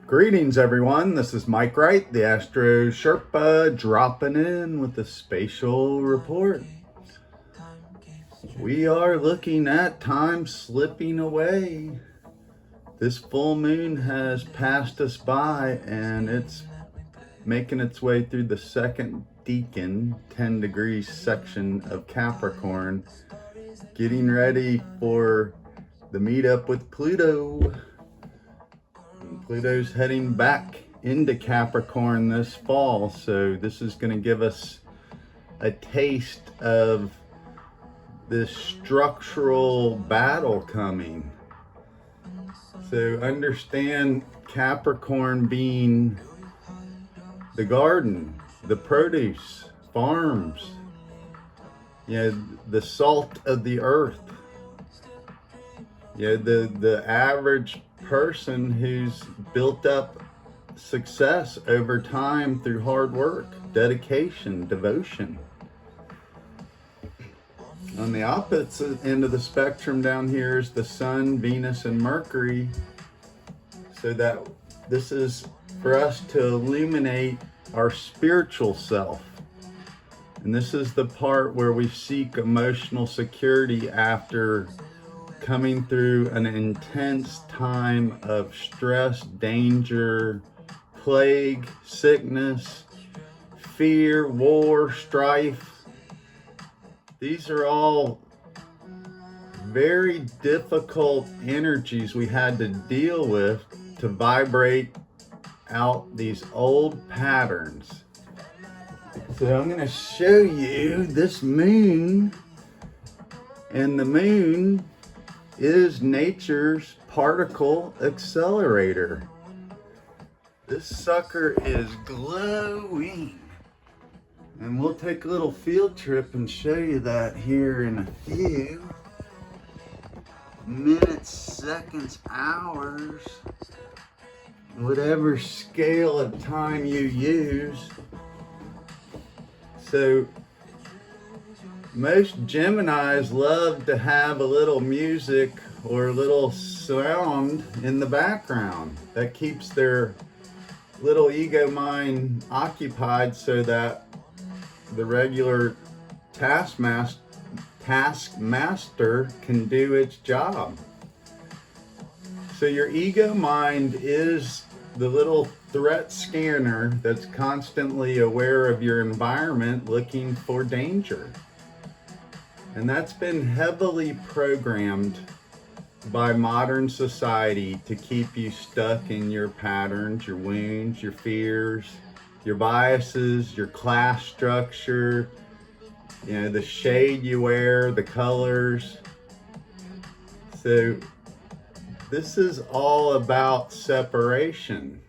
Greetings, everyone. This is Mike Wright, the Astro Sherpa, dropping in with the spatial report. We are looking at time slipping away. This full moon has passed us by, and it's making its way through the second decan 10 degrees section of Capricorn, getting ready for the meetup with Pluto. Pluto's heading back into Capricorn this fall, so this is going to give us a taste of this structural battle coming. So understand Capricorn being the garden, the produce, farms, the salt of the earth. The average person who's built up success over time through hard work, dedication, devotion. On the opposite end of the spectrum down here is the Sun, Venus, and Mercury. So that this is for us to illuminate our spiritual self. And this is the part where we seek emotional security after coming through an intense time of stress, danger, plague, sickness, fear, war, strife. These are all very difficult energies we had to deal with to vibrate out these old patterns. So I'm going to show you this moon, and the moon is nature's particle accelerator. This sucker is glowing, and we'll take a little field trip and show you that here in a few minutes, seconds, hours, whatever scale of time you use. So most Geminis love to have a little music or a little sound in the background that keeps their little ego mind occupied, so that the regular taskmaster can do its job. So your ego mind is the little threat scanner that's constantly aware of your environment, looking for danger. And that's been heavily programmed by modern society to keep you stuck in your patterns, your wounds, your fears, your biases, your class structure, the shade you wear, the colors. So this is all about separation.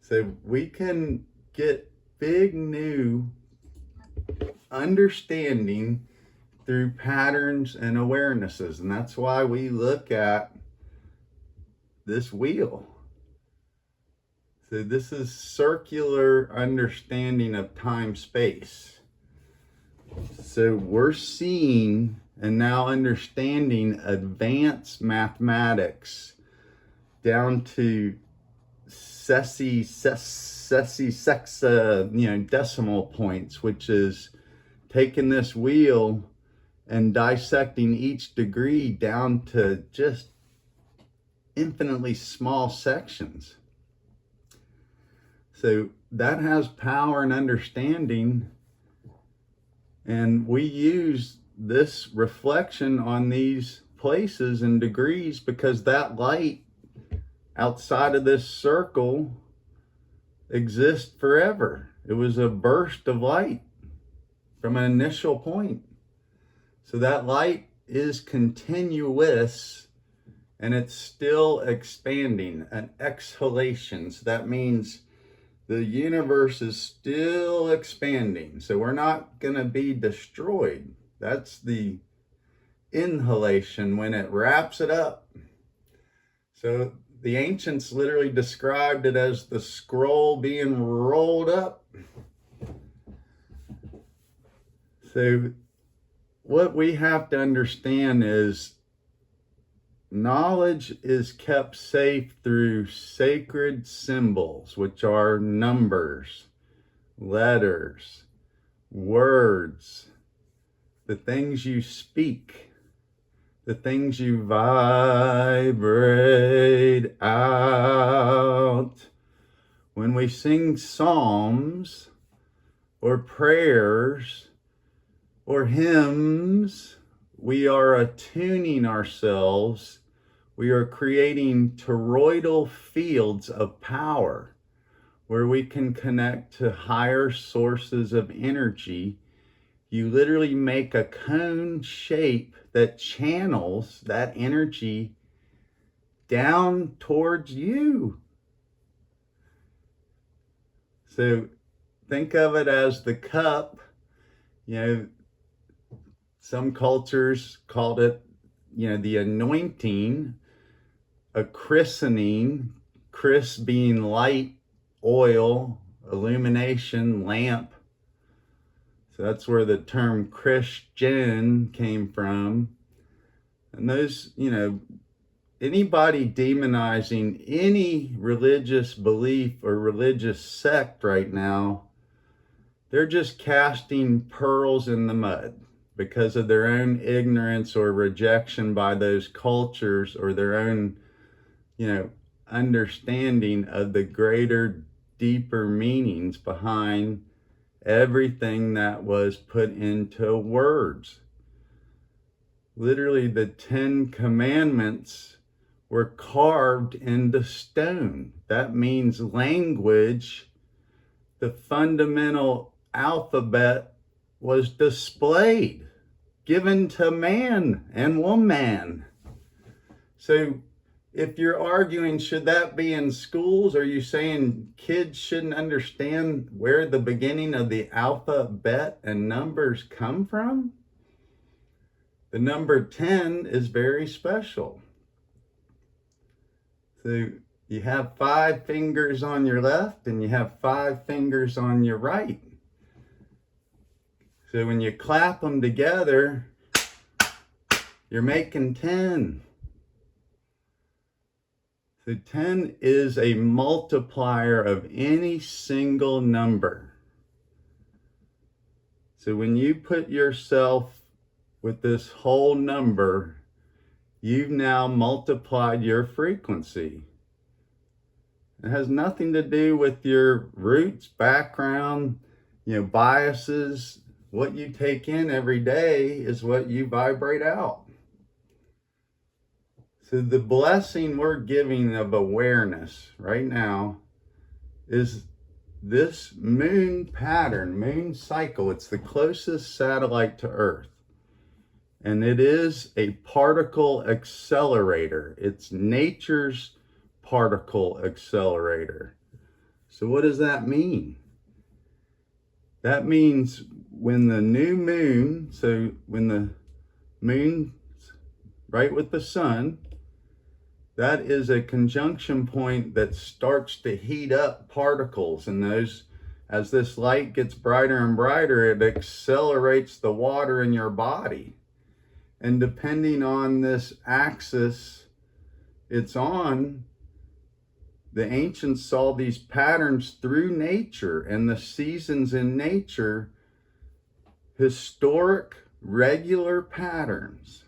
So we can get big new understanding through patterns and awarenesses. And that's why we look at this wheel. So this is circular understanding of time space. So we're seeing and now understanding advanced mathematics down to decimal points, which is taking this wheel and dissecting each degree down to just infinitely small sections. So that has power and understanding, and we use this reflection on these places and degrees because that light outside of this circle exists forever. It was a burst of light from an initial point. So that light is continuous, and it's still expanding, an exhalation. So that means the universe is still expanding. So we're not going to be destroyed. That's the inhalation when it wraps it up. So the ancients literally described it as the scroll being rolled up. So what we have to understand is knowledge is kept safe through sacred symbols, which are numbers, letters, words, the things you speak, the things you vibrate out. When we sing psalms or prayers or hymns, we are attuning ourselves. We are creating toroidal fields of power where we can connect to higher sources of energy. You literally make a cone shape that channels that energy down towards you. So think of it as the cup. Some cultures called it, the anointing, a christening, chris being light, oil, illumination, lamp. So that's where the term Christian came from. And those, anybody demonizing any religious belief or religious sect right now, they're just casting pearls in the mud because of their own ignorance or rejection by those cultures, or their own, understanding of the greater, deeper meanings behind everything that was put into words. Literally, the 10 Commandments were carved into stone. That means language, the fundamental alphabet, was displayed, given to man and woman. So if you're arguing, should that be in schools? Are you saying kids shouldn't understand where the beginning of the alphabet and numbers come from? The number 10 is very special. So you have 5 fingers on your left and you have 5 fingers on your right. So when you clap them together, you're making 10. So 10 is a multiplier of any single number. So when you put yourself with this whole number, you've now multiplied your frequency. It has nothing to do with your roots, background, biases. What you take in every day is what you vibrate out. So the blessing we're giving of awareness right now is this moon pattern, moon cycle. It's the closest satellite to Earth. And it is a particle accelerator. It's nature's particle accelerator. So what does that mean? That means when the new moon, so when the moon's right with the sun, that is a conjunction point that starts to heat up particles. And those, as this light gets brighter and brighter, it accelerates the water in your body. And depending on this axis it's on, the ancients saw these patterns through nature and the seasons in nature, historic, regular patterns.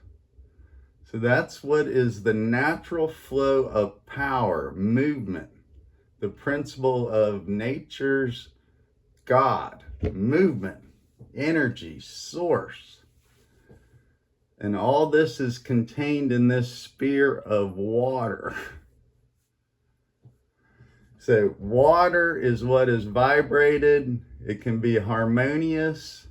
So that's what is the natural flow of power, movement, the principle of nature's God, movement, energy, source. And all this is contained in this sphere of water. So water is what is vibrated. It can be harmonious.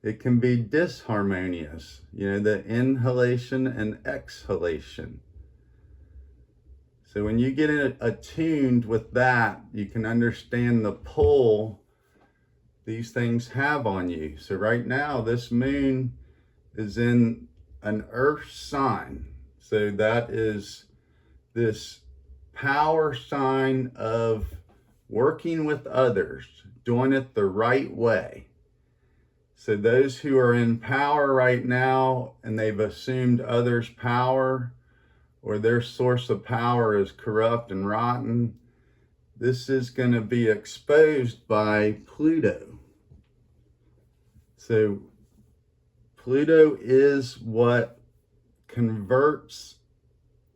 It can be disharmonious. The inhalation and exhalation. So when you get attuned with that, you can understand the pull these things have on you. So right now, this moon is in an earth sign. So that is this power sign of working with others, doing it the right way. So those who are in power right now and they've assumed others' power, or their source of power is corrupt and rotten, this is going to be exposed by Pluto. So Pluto is what converts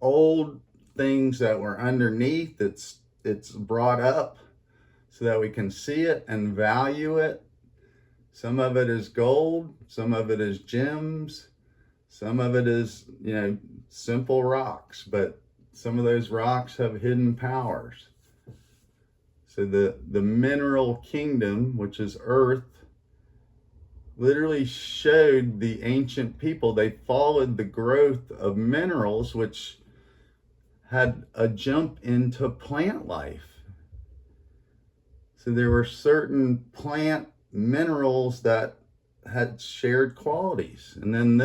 old things that were underneath. It's brought up so that we can see it and value it. Some of it is gold, some of it is gems, some of it is, simple rocks, but some of those rocks have hidden powers. So the mineral kingdom, which is Earth, literally showed the ancient people, they followed the growth of minerals, which had a jump into plant life. So there were certain plant minerals that had shared qualities. And then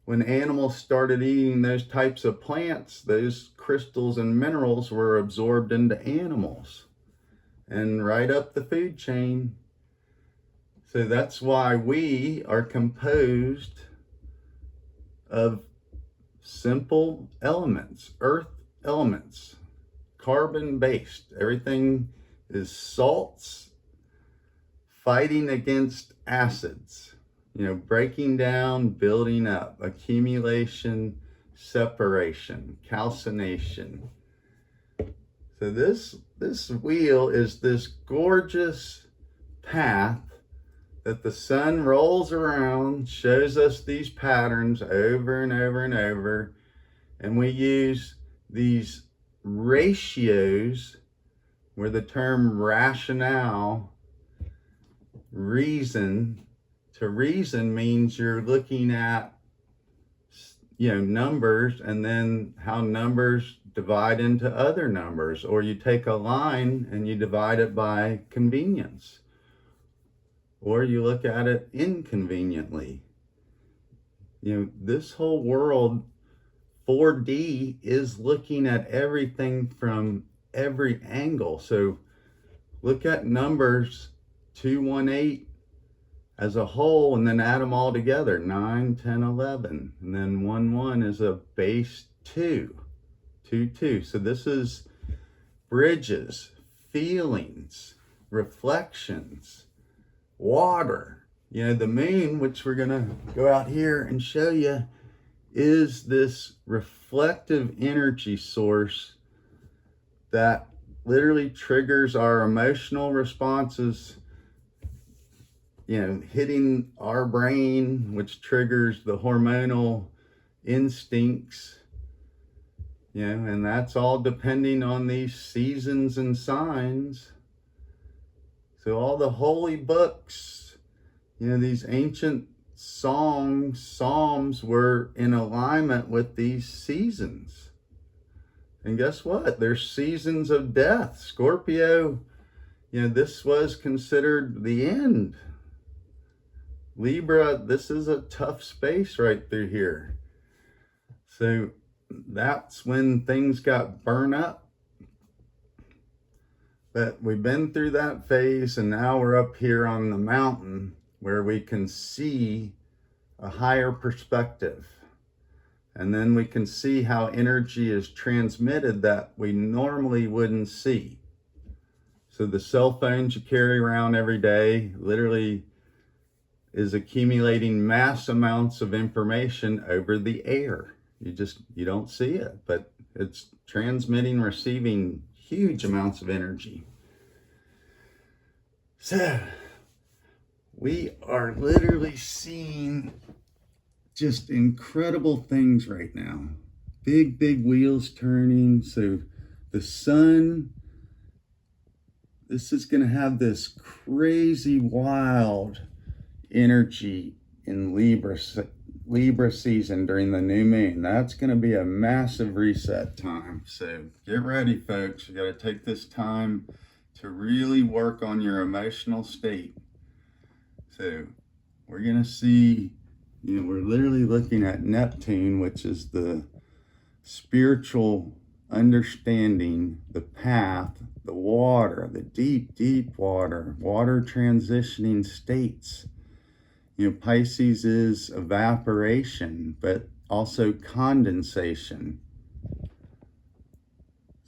when animals started eating those types of plants, those crystals and minerals were absorbed into animals and right up the food chain. So that's why we are composed of simple elements, earth elements, carbon-based. Everything is salts fighting against acids, breaking down, building up, accumulation, separation, calcination. So this wheel is this gorgeous path that the sun rolls around, shows us these patterns over and over and over, and we use these ratios where the term rationale, reason, to reason means you're looking at numbers and then how numbers divide into other numbers, or you take a line and you divide it by convenience, or you look at it inconveniently. This whole world, 4D, is looking at everything from every angle. So look at numbers 218 as a whole and then add them all together, 9, 10, 11, and then 1 is a base 2, 2, 2. So this is bridges, feelings, reflections, water. The moon, which we're gonna go out here and show you, is this reflective energy source that literally triggers our emotional responses, hitting our brain, which triggers the hormonal instincts, and that's all depending on these seasons and signs. So all the holy books, these ancient psalms were in alignment with these seasons. And guess what? There's seasons of death. Scorpio, this was considered the end. Libra, this is a tough space right through here. So that's when things got burned up. But we've been through that phase, and now we're up here on the mountain where we can see a higher perspective. And then we can see how energy is transmitted that we normally wouldn't see. So the cell phones you carry around every day literally is accumulating mass amounts of information over the air. You don't see it, but it's transmitting, receiving huge amounts of energy. So we are literally seeing just incredible things right now. Big wheels turning. So the sun, this is going to have this crazy wild energy in Libra season during the new moon. That's going to be a massive reset time. So get ready, folks. You got to take this time to really work on your emotional state. So we're going to see, we're literally looking at Neptune, which is the spiritual understanding, the path, the water, the deep water transitioning states. Pisces is evaporation, but also condensation.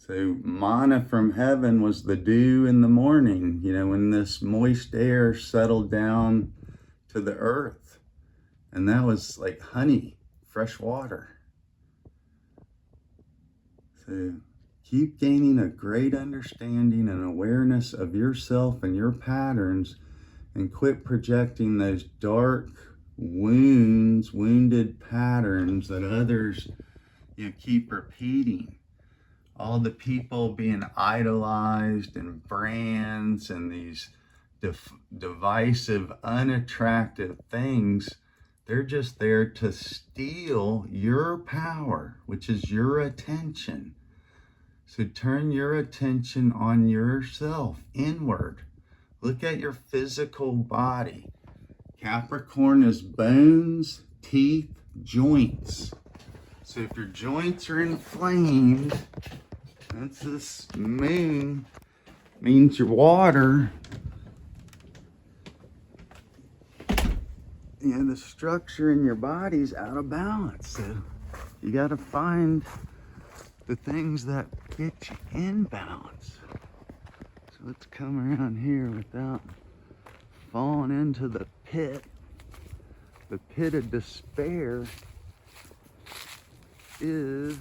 So manna from heaven was the dew in the morning, you know, when this moist air settled down to the earth. And that was like honey, fresh water. So keep gaining a great understanding and awareness of yourself and your patterns, and quit projecting those dark wounded patterns that others, you know, keep repeating. All the people being idolized and brands and these divisive, unattractive things, they're just there to steal your power, which is your attention. So turn your attention on yourself, inward. Look at your physical body. Capricorn is bones, teeth, joints. So if your joints are inflamed, that's this moon, means your water, you know, the structure in your body's out of balance. So you got to find the things that get you in balance. So let's come around here without falling into the pit of despair. Is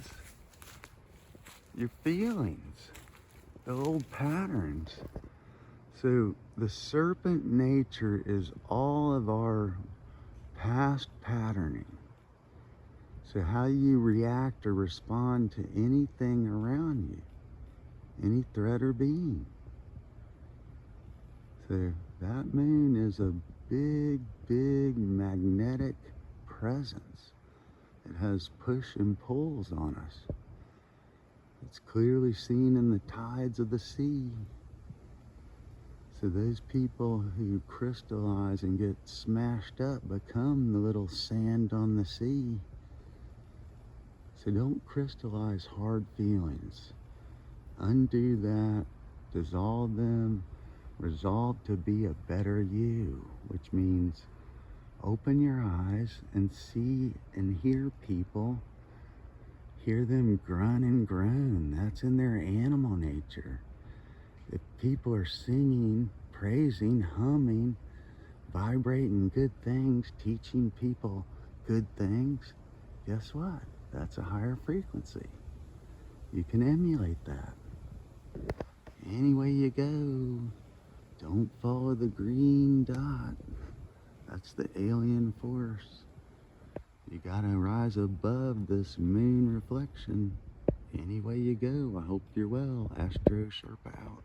your feelings, the old patterns. So the serpent nature is all of our past patterning. So how you react or respond to anything around you, any threat or being. So that moon is a big magnetic presence. It has push and pulls on us. It's clearly seen in the tides of the sea. So those people who crystallize and get smashed up become the little sand on the sea. So don't crystallize hard feelings. Undo that, dissolve them, resolve to be a better you, which means open your eyes and see and hear people. Hear them grunt and groan. That's in their animal nature. If people are singing, praising, humming, vibrating good things, teaching people good things, guess what? That's a higher frequency. You can emulate that. Any way you go, don't follow the green dot. That's the alien force. You gotta rise above this moon reflection. Any way you go, I hope you're well. Astro Sherpa out.